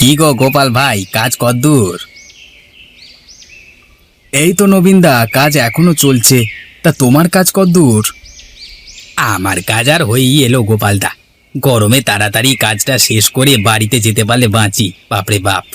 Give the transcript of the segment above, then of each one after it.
কি গো গোপাল ভাই, কাজ কদ্দূর? এই তো নবীনদা, কাজ এখনো চলছে। তা তোমার কাজ কদ্দূর? আমার কাজ আর হয়েই এলো গোপালদা। গরমে তাড়াতাড়ি কাজটা শেষ করে বাড়িতে যেতে পারলে বাঁচি, বাপরে বাপ।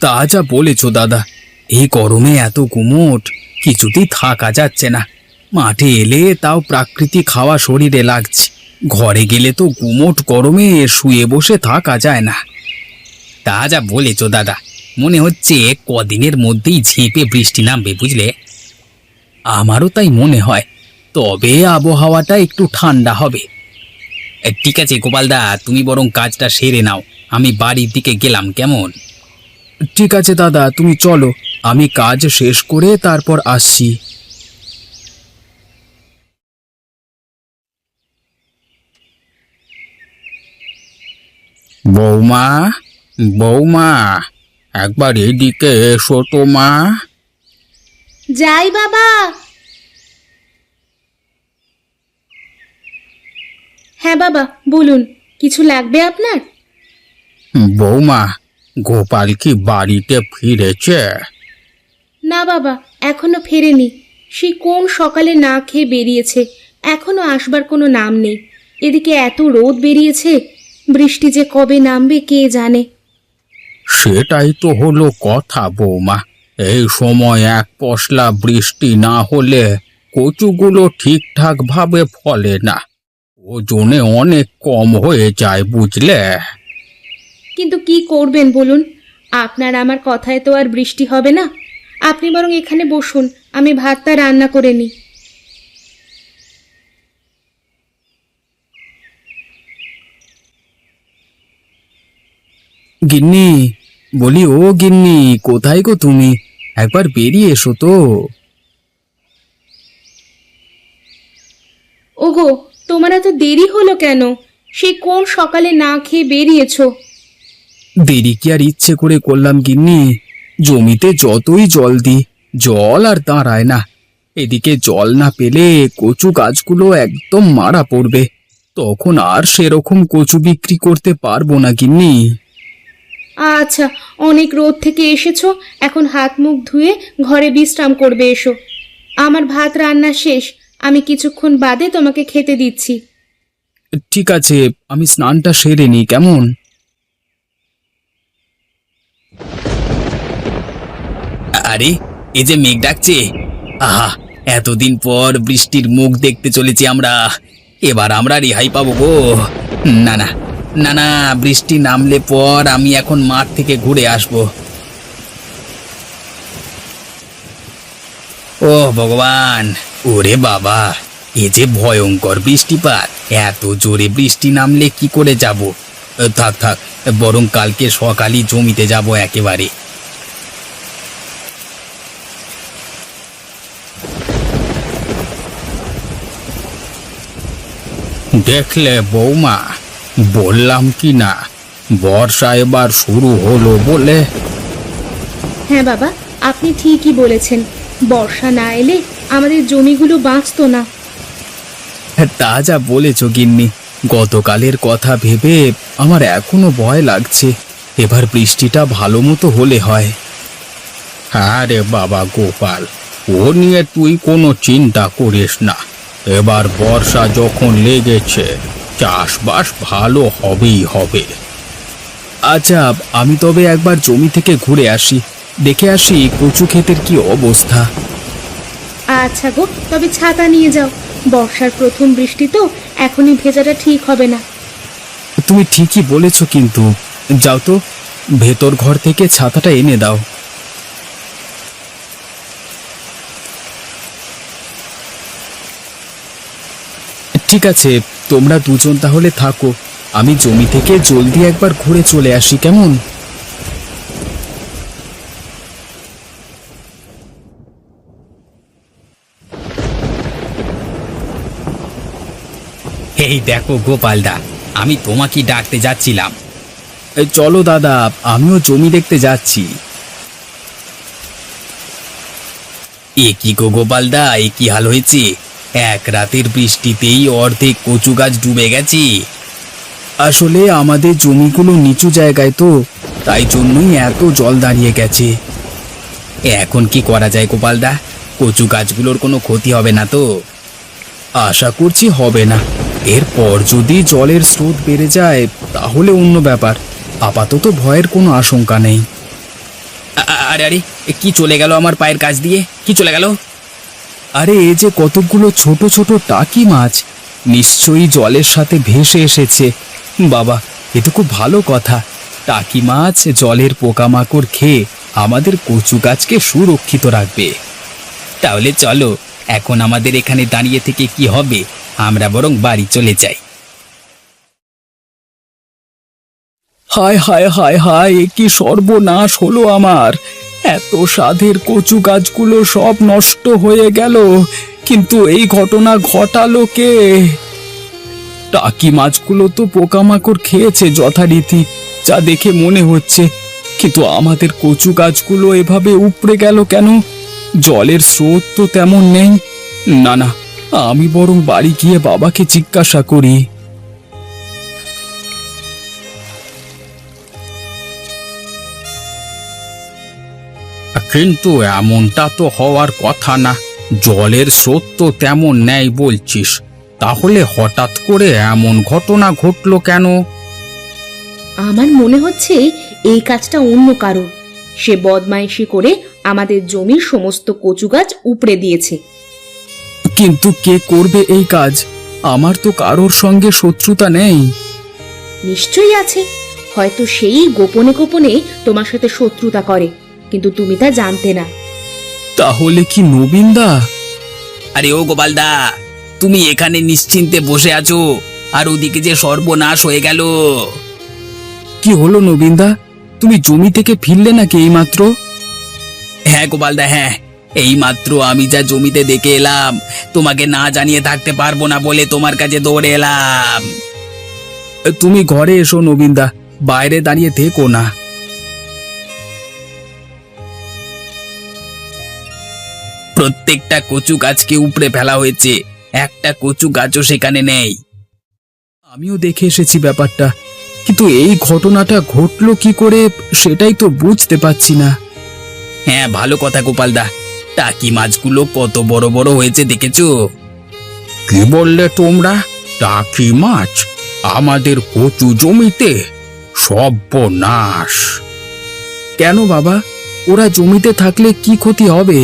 তা যা বলেছো দাদা, এই গরমে এত গুমোট, কিছুতেই থাকা যাচ্ছে না। মাঠে এলে তাও প্রাকৃতিক হাওয়া শরীরে লাগছে, ঘরে গেলে তো গুমোট গরমে শুয়ে বসে থাকা যায় না। তা যা বলেছো দাদা, মনে হচ্ছে কদিনের মধ্যেই ঝেঁপে বৃষ্টি নামবে, বুঝলে? আমারও তাই মনে হয়, তবে আবহাওয়াটা একটু ঠান্ডা হবে। ঠিক আছে গোপালদা, তুমি বরং কাজটা সেরে নাও, আমি বাড়ির দিকে গেলাম, কেমন? ঠিক আছে দাদা, তুমি চলো, আমি কাজ শেষ করে তারপর আসছি। বৌমা, বৌমা, একবার এদিকে এসো তো মা। যাই বাবা। হ্যাঁ বাবা, বলুন, কিছু লাগবে আপনার? বৌমা, গোপাল কি বাড়িতে ফিরেছে? না বাবা, এখনো ফেরেনি। সে কোন সকালে না খেয়ে বেরিয়েছে, এখনো আসবার কোনো নাম নেই। এদিকে এত রোদ বেরিয়েছে, বৃষ্টি যে কবে নামবে কে জানে। সেটাই তো হলো কথা বৌমা, এই সময় এক পশলা বৃষ্টি না হলে কচুগুলো ঠিকঠাক ভাবে ফলে না, ওজনে অনেক কম হয়ে যায়, বুঝলে? কিন্তু কি করবেন বলুন, আপনার আমার কথায় তো আর বৃষ্টি হবে না। আপনি বরং এখানে বসুন, আমি ভাতটা রান্না করে নিই। গিন্নি, বলি ও গিন্নি, কোথায় গো তুমি? একবার বেরিয়ে এসো তো। ওগো, তোমার এত দেরি হলো কেন? সে কোন সকালে না খেয়ে বেরিয়েছো? দেরি কি আর ইচ্ছে করে করলাম গিন্নি? জমিতে যতই জল দিই, জল আর দাঁড়ায় না। এদিকে জল না পেলে কচু গাছগুলো একদম মারা পড়বে, তখন আর সেরকম কচু বিক্রি করতে পারবো না গিন্নি। আচ্ছা, অনেক রোদ থেকে এসেছো, এখন হাত মুখ ধুয়ে ঘরে বিশ্রাম করবে, এসো। আমার ভাত রান্না শেষ, আমি কিছুক্ষণ বাদে তোমাকে খেতে দিচ্ছি। ঠিক আছে, আমি স্নানটা সেরে নিই, কেমন? আরে, এই যে মেঘ ডাকছে, আহা, এতদিন পর বৃষ্টির মুখ দেখতে চলেছি আমরা। এবার আমরা রেহাই পাবো গো। না না, না না, বৃষ্টি নামলে পর আমি এখন মাঠ থেকে ঘুরে আসবো। ও ভগবান, ওরে বাবা, এ যে ভয়ঙ্কর বৃষ্টিপাত! এত জোরে বৃষ্টি নামলে কি করে যাব? থাক থাক, বরং কালকে সকালই জমিতে যাব একেবারে। দেখলে বৌমা, বললাম কি না, বর্ষা এবার শুরু হলো বলে। হ্যাঁ বাবা, আপনি ঠিকই বলেছেন, বর্ষা না এলে আমাদের জমিগুলো বাঁচতো না। তা যা বলেছ গিন্নি, গতকালের কথা ভেবে আমার এখনো ভয় লাগছে। এবার বৃষ্টিটা ভালো মতো হলে হয়। হ্যাঁ রে বাবা গোপাল, ও নিয়ে তুই কোনো চিন্তা করিস না। এবার বর্ষা যখন লেগেছে, চাষবাস ভালো হবেই হবে। আচ্ছা, আমি তবে একবার জমি থেকে ঘুরে আসি, দেখে আসি কচু ক্ষেতের কি অবস্থা। আচ্ছা গো, তবে ছাতা নিয়ে যাও, বর্ষার প্রথম বৃষ্টি তো, এখনই ভেজাটা ঠিক হবে না। তুমি ঠিকই বলেছ, কিন্তু যাও তো, ভেতর ঘর থেকে ছাতাটা এনে দাও। ঠিক আছে, তোমরা দুজন তাহলে থাকো, আমি জমি থেকে জলদি একবার ঘুরে চলে আসি, কেমন? এই দেখো গোপালদা, আমি তোমাকে ডাকতে যাচ্ছিলাম। চলো দাদা, আমিও জমি দেখতে যাচ্ছি। এ কি গো গোপালদা, এ কি হাল হয়েছে? এক রাতের বৃষ্টিতেই অর্ধেক কচু গাছ ডুবে গেছে। আসলে আমাদের জমিগুলো নিচু জায়গায় তো, তাই জন্যই এত জল দাঁড়িয়ে গেছে। এখন কি করা যায় গোপালদা? কচু গাছগুলোর কোনো ক্ষতি হবে না তো? আশা করছি হবে না। এরপর যদি জলের স্রোত বেড়ে যায় তাহলে অন্য ব্যাপার। আপাতত ভয়ের কোনো আশঙ্কা নেই। আরে আরে, কি চলে গেল আমার পায়ের কাছ দিয়ে? কি চলে গেল? আরে এ যে কতগুলো ছোট ছোট টাকি মাছ, নিশ্চয়ই জলের সাথে ভেসে এসেছে। বাবা, এ তো খুব ভালো কথা। টাকি মাছ জলের পোকামাকড় খেয়ে আমাদের কচু গাছকে সুরক্ষিত রাখবে। তাহলে চলো, এখন আমাদের এখানে দাঁড়িয়ে থেকে কি হবে, আমরা বরং বাড়ি চলে যাই। হায় হায় হায় হায়, এ কি সর্বনাশ হলো আমার! এত স্বাদের কচু গাছগুলো সব নষ্ট হয়ে গেল, কিন্তু এই ঘটনা ঘটালো কে? টাকি মাছগুলো তো পোকামাকড় খেয়েছে যথারীতি, যা দেখে মনে হচ্ছে, কিন্তু আমাদের কচু গাছগুলো এভাবে উপড়ে গেল কেন? জলের স্রোত তো তেমন নেই। না না, আমি বরং বাড়ি গিয়ে বাবাকে জিজ্ঞাসা করি। কিন্তু এমনটা তো হওয়ার কথা না। জলের স্রোত তো তেমন নেই বলছিস, তাহলে হঠাৎ করে এমন ঘটনা ঘটলো কেন? আমার মনে হচ্ছে এই কাজটা অন্য কারো। সে বদমাইশি করে আমাদের জমির সমস্ত কচু গাছ উপড়ে দিয়েছে। কিন্তু কে করবে এই কাজ? আমার তো কারোর সঙ্গে শত্রুতা নেই। নিশ্চয়ই আছে। হয়তো সেই গোপনে গোপনে তোমার সাথে শত্রুতা করে, কিন্তু তুমি তা জানতে না। তাহলে কি নবীনদা? আরে ও গোপালদা, তুমি এখানে নিশ্চিন্তে বসে আছো, আর ওদিকে যে সর্বনাশ হয়ে গেল। কি হলো নবীনদা? তুমি জমি থেকে ফিরলে নাকি এইমাত্র? হ্যাঁ গোপালদা, হ্যাঁ, এইমাত্র আমি যা জমিতে দেখে এলাম, তোমাকে না জানিয়ে থাকতে পারবো না বলে তোমার কাছে দৌড়ে এলাম। তুমি ঘরে এসো নবীনদা, বাইরে দাঁড়িয়ে থেকো না। প্রত্যেকটা কচু গাছকে উপড়ে ফেলা হয়েছে, একটা কচু গাছও সেখানে নেই। আমিও দেখে এসেছি ব্যাপারটা, কিন্তু এই ঘটনাটা ঘটলো কি করে সেটাই তো বুঝতে পারছি না। হ্যাঁ, ভালো কথা গোপালদা, টাকি মাছগুলো কত বড় বড় হয়েছে দেখেছো? কি বললে তোমরা? টাকি মাছ আমাদের কচু জমিতে? সর্বনাশ! কেন বাবা, ওরা জমিতে থাকলে কি ক্ষতি হবে?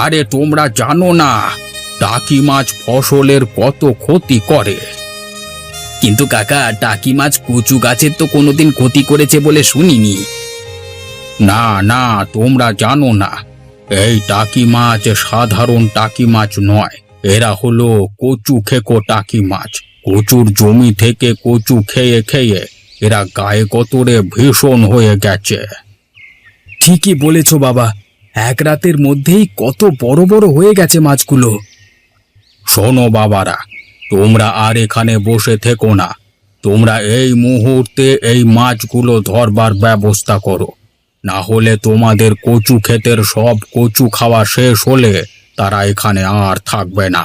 আরে তোমরা জানো না, টাকি মাছ ফসলের কত ক্ষতি করে। কিন্তু কাকা, টাকি মাছ কচু গাছের তো কোনোদিন ক্ষতি করেছে বলে শুনিনি। না না, তোমরা জানো না, এই টাকি মাছ সাধারণ টাকি মাছ নয়, এরা হলো কচু খেকো টাকি মাছ। কচুর জমি থেকে কচু খেয়ে খেয়ে এরা গায়ে গতরে ভীষণ হয়ে গেছে। ঠিকই বলেছ বাবা, এক রাতের মধ্যেই কত বড় বড় হয়ে গেছে মাছগুলো। শোনো বাবারা, তোমরা আর এখানে বসে থেকো না, তোমরা এই মুহূর্তে এই মাছগুলো ধরবার ব্যবস্থা করো, না হলে তোমাদের কচু ক্ষেতের সব কচু খাওয়া শেষ হলে তারা এখানে আর থাকবে না।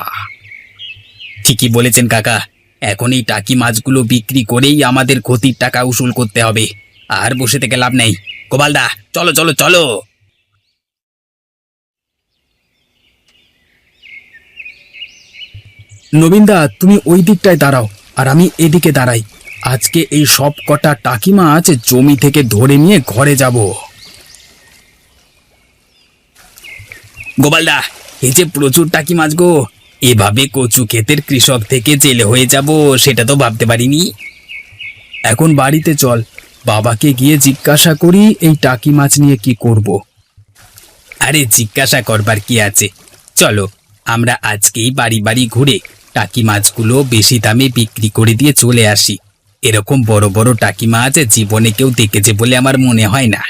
ঠিকই বলেছেন কাকা, এখন এই টাকি মাছগুলো বিক্রি করেই আমাদের ক্ষতির টাকা উসুল করতে হবে। আর বসে থেকে লাভ নেই। গোপালদা, চলো চলো চলো। নবীনদা, তুমি ওই দিকটায় দাঁড়াও, আর আমি এদিকে দাঁড়াই। আজকে এই সব কটা টাকি মাছ জমি থেকে ধরে নিয়ে ঘরে যাব। গোপালদা, এই যে প্রচুর টাকি মাছ গো, এভাবে কচু ক্ষেতের কৃষক থেকে জেলে হয়ে যাব সেটা তো ভাবতে পারিনি। এখন বাড়িতে চল, বাবাকে গিয়ে জিজ্ঞাসা করি এই টাকি মাছ নিয়ে কি করব। আরে জিজ্ঞাসা করবার কি আছে, চলো আমরা আজকেই বাড়ি বাড়ি ঘুরে টাকি মাছগুলো বেশি দামে বিক্রি করে দিয়ে চলে আসি। এরকম বড় বড় টাকি মাছ জীবনে কেউ দেখেছে বলে আমার মনে হয় না।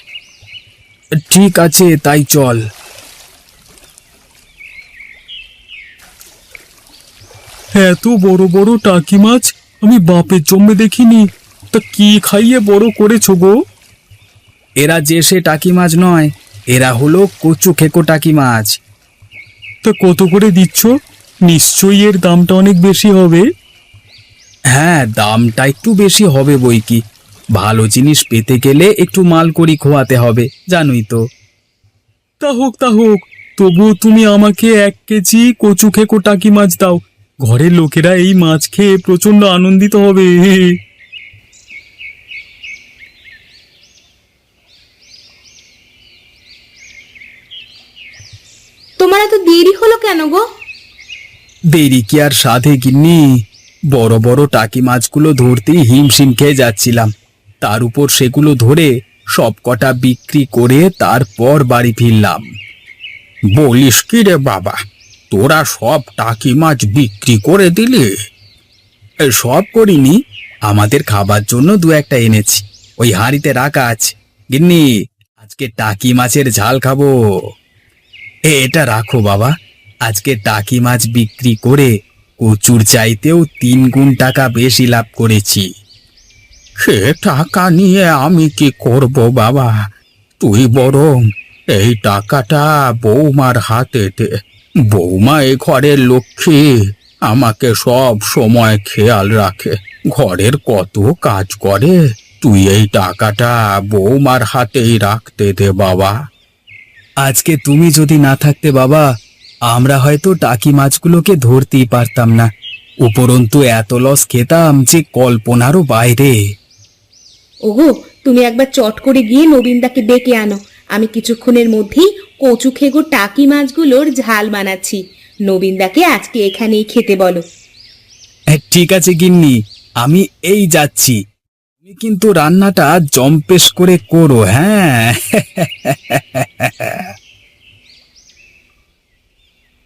ঠিক আছে, তাই চল। এত বড় বড় টাকি মাছ আমি বাপের জন্মে দেখিনি। তা কি খাইয়ে বড় করেছো গো? এরা যে সে টাকি মাছ নয়, এরা হলো কচু খেকো টাকি মাছ। তা কত করে দিচ্ছ? নিশ্চয়ই এর দামটা অনেক বেশি হবে। হ্যাঁ, দামটা একটু বেশি হবে বই কি। ভালো জিনিস পেতে গেলে একটু মাল করি খোয়াতে হবে, জানোই তো। তা হোক, তবু তুমি আমাকে 1 কেজি কচু খেকো টাকি মাছ দাও। ঘরের লোকেরা এই মাছ খেয়ে প্রচন্ড আনন্দিত হবে। তোমার এত দেরি হলো কেন গো? দেরি কি আর সাধে গিন্নি, বড় বড় টাকি মাছগুলো ধরতেই হিমশিম খেয়ে যাচ্ছিলাম। তার উপর সেগুলো ধরে সব কটা বিক্রি করে তারপর বাড়ি ফিরলাম। বলিস কি রে বাবা, তোরা সব টাকি মাছ বিক্রি করে দিলি? সব করিনি, আমাদের খাবার জন্য 2-1টা এনেছি, ওই হাঁড়িতে রাখা আছে। গিন্নি, আজকে টাকি মাছের ঝাল খাবো। এটা রাখো বাবা, আজকে টাকি মাছ বিক্রি করে কচুর চাইতেও 3 গুণ টাকা বেশি লাভ করেছি। সে টাকা নিয়ে আমি কি করব বাবা, তুই বরং এই টাকাটা বৌমার হাতে দে। বৌমা এ ঘরের লক্ষ্মী, আমাকে সব সময় খেয়াল রাখে, ঘরের কত কাজ করে। তুই এই টাকাটা বৌমার হাতেই রাখতে দে বাবা। আজকে তুমি যদি না থাকতে বাবা, আমরা হয়তো টাকি মাছগুলোকে ধরতেই পারতাম না। উপরন্তু এত লস খেতাম যে কল্পনারও বাইরে। ওগো, তুমি একবার চট করে গিয়ে নবীনদাকে ডেকে আনো। আমি কিছুক্ষণের মধ্যেই কচু খেগো টাকি মাছগুলোর ঝাল বানাচ্ছি। নবীনদাকে আজকে এখানেই খেতে বলো। ঠিক আছে গিন্নি, আমি এই যাচ্ছি। তুমি কিন্তু রান্নাটা জম্পেশ করে করো, হ্যাঁ।